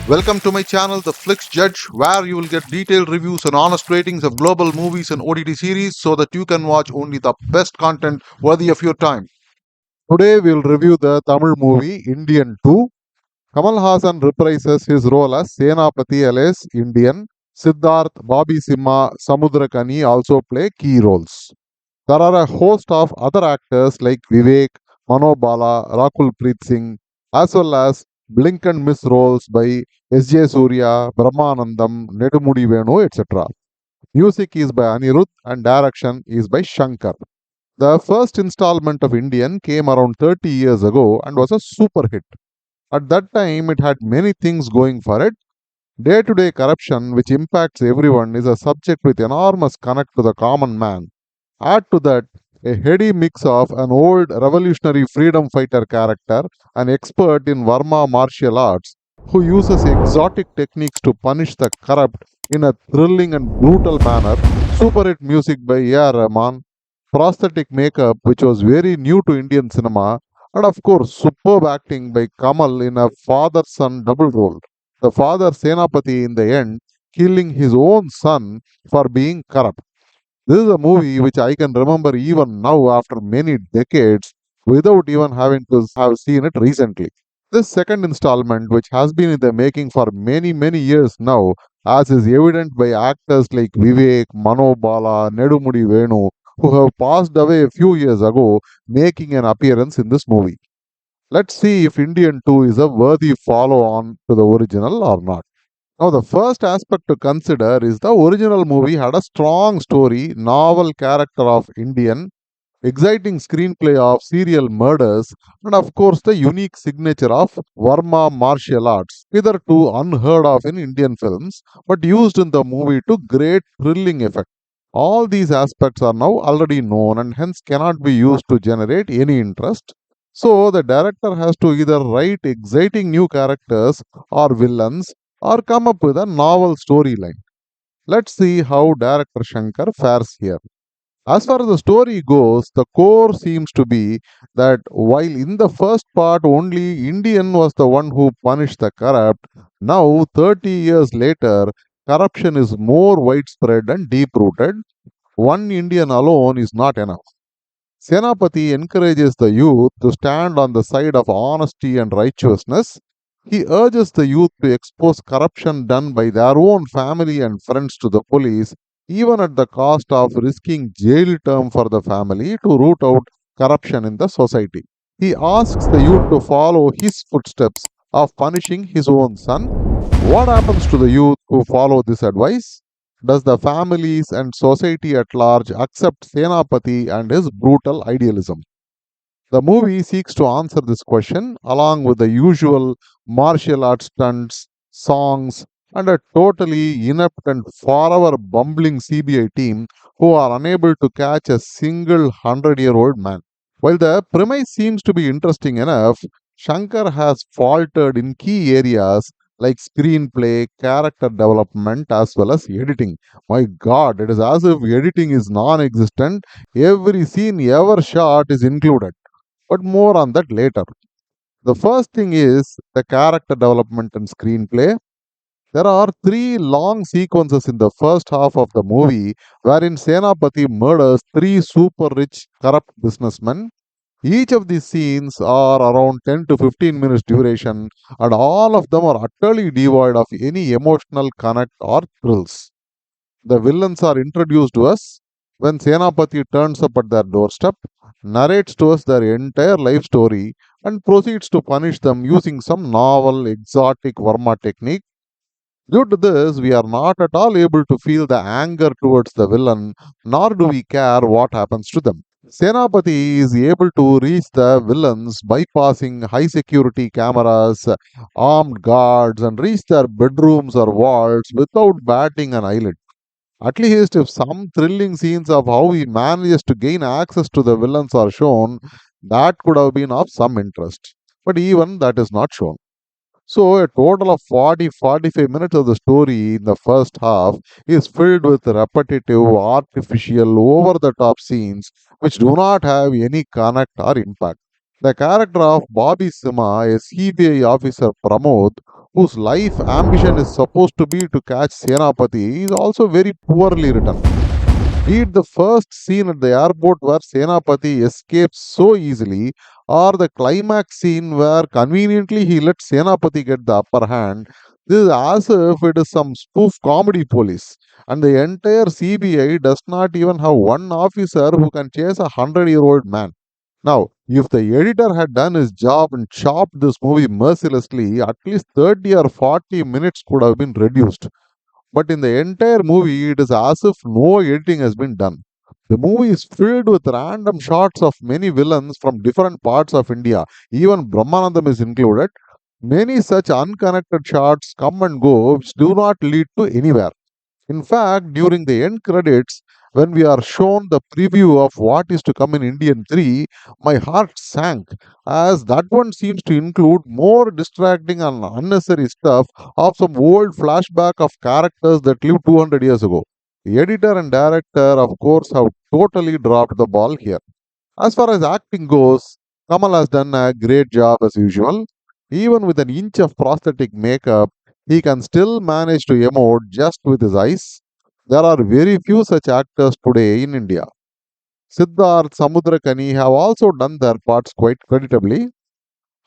Welcome to my channel, The Flix Judge, where you will get detailed reviews and honest ratings of global movies and OTT series so that you can watch only the best content worthy of your time. Today we will review the Tamil movie Indian 2. Kamal Haasan reprises his role as Senapati alias Indian. Siddharth, Bobby Simha, Samudrakani also play key roles. There are a host of other actors like Vivek, Manobala, Rakul Preet Singh, as well as blink and miss roles by S.J. Surya, Brahmanandam, Nedumudi Venu, etc. Music is by Anirudh and direction is by Shankar. The first installment of Indian came around 30 years ago and was a super hit. At that time, it had many things going for it. Day to day corruption, which impacts everyone, is a subject with enormous connect to the common man. Add to that a heady mix of an old revolutionary freedom fighter character, an expert in Varma martial arts, who uses exotic techniques to punish the corrupt in a thrilling and brutal manner, super hit music by A.R. Rahman, prosthetic makeup which was very new to Indian cinema, and of course superb acting by Kamal in a father-son double role. The father Senapati in the end killing his own son for being corrupt. This is a movie which I can remember even now after many decades without even having to have seen it recently. This second installment, which has been in the making for many years now, as is evident by actors like Vivek, Manobala, Nedumudi Venu, who have passed away a few years ago, making an appearance in this movie. Let's see if Indian 2 is a worthy follow on to the original or not. Now, the first aspect to consider is the original movie had a strong story, novel character of Indian, exciting screenplay of serial murders, and of course the unique signature of Varma martial arts, hitherto unheard of in Indian films, but used in the movie to great thrilling effect. All these aspects are now already known and hence cannot be used to generate any interest. So the director has to either write exciting new characters or villains or come up with a novel storyline. Let's see how director Shankar fares here. As far as the story goes, the core seems to be that while in the first part only Indian was the one who punished the corrupt, now 30 years later, corruption is more widespread and deep rooted. One Indian alone is not enough. Senapati encourages the youth to stand on the side of honesty and righteousness. He urges the youth to expose corruption done by their own family and friends to the police, even at the cost of risking jail term for the family to root out corruption in the society. He asks the youth to follow his footsteps of punishing his own son. What happens to the youth who follow this advice? Does the families and society at large accept Senapati and his brutal idealism? The movie seeks to answer this question along with the usual martial arts stunts, songs, and a totally inept and forever bumbling CBI team who are unable to catch a single 100-year-old man. While the premise seems to be interesting enough, Shankar has faltered in key areas like screenplay, character development, as well as editing. My god, it is as if editing is non existent. Every scene ever shot is included. But more on that later. The first thing is the character development and screenplay. There are three long sequences in the first half of the movie wherein Senapati murders three super rich corrupt businessmen. Each of these scenes are around 10 to 15 minutes duration and all of them are utterly devoid of any emotional connect or thrills. The villains are introduced to us when Senapati turns up at their doorstep, narrates to us their entire life story, and proceeds to punish them using some novel, exotic Varma technique. Due to this, we are not at all able to feel the anger towards the villain, nor do we care what happens to them. Senapati is able to reach the villains bypassing high security cameras, armed guards, and reach their bedrooms or walls without batting an eyelid. At least, if some thrilling scenes of how he manages to gain access to the villains are shown, that could have been of some interest. But even that is not shown. So, a total of 45 minutes of the story in the first half is filled with repetitive, artificial, over the top scenes which do not have any connect or impact. The character of Bobby Sima, a CBI officer Pramod, whose life ambition is supposed to be to catch Senapati, is also very poorly written. Be it the first scene at the airport where Senapati escapes so easily, or the climax scene where conveniently he lets Senapati get the upper hand, this is as if it is some spoof comedy police. And the entire CBI does not even have one officer who can chase a 100-year-old man. Now, if the editor had done his job and chopped this movie mercilessly, at least 30 or 40 minutes could have been reduced. But in the entire movie, it is as if no editing has been done. The movie is filled with random shots of many villains from different parts of India. Even Brahmanandam is included. Many such unconnected shots come and go, which do not lead to anywhere. In fact, during the end credits, when we are shown the preview of what is to come in Indian 3, my heart sank, as that one seems to include more distracting and unnecessary stuff of some old flashback of characters that lived 200 years ago. The editor and director, of course, have totally dropped the ball here. As far as acting goes, Kamal has done a great job as usual. Even with an inch of prosthetic makeup, he can still manage to emote just with his eyes. There are very few such actors today in India. Siddharth, Samudrakani have also done their parts quite creditably.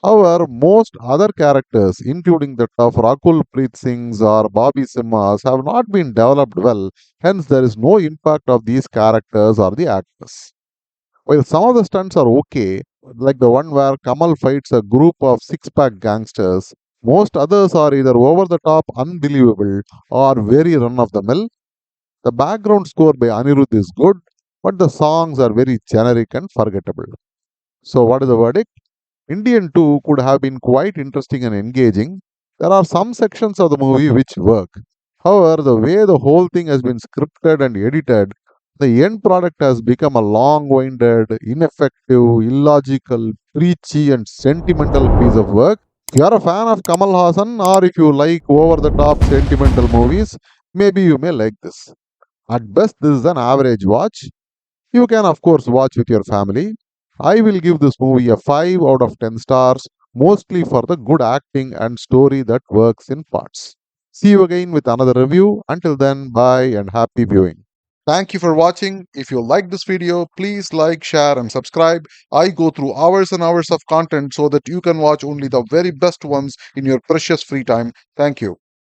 However, most other characters, including that of Rakul, Preet Singhs or Bobby Simhas, have not been developed well, hence, there is no impact of these characters or the actors. While some of the stunts are okay, like the one where Kamal fights a group of six pack gangsters, most others are either over the top, unbelievable, or very run of the mill. The background score by Anirudh is good, but the songs are very generic and forgettable. So, what is the verdict? Indian 2 could have been quite interesting and engaging. There are some sections of the movie which work. However, the way the whole thing has been scripted and edited, the end product has become a long winded, ineffective, illogical, preachy, and sentimental piece of work. If you are a fan of Kamal Haasan or if you like over the top sentimental movies, maybe you may like this. At best, this is an average watch. You can, of course, watch with your family. I will give this movie a 5 out of 10 stars, mostly for the good acting and story that works in parts. See you again with another review. Until then, bye and happy viewing. Thank you for watching. If you like this video, please like, share, and subscribe. I go through hours and hours of content so that you can watch only the very best ones in your precious free time. Thank you.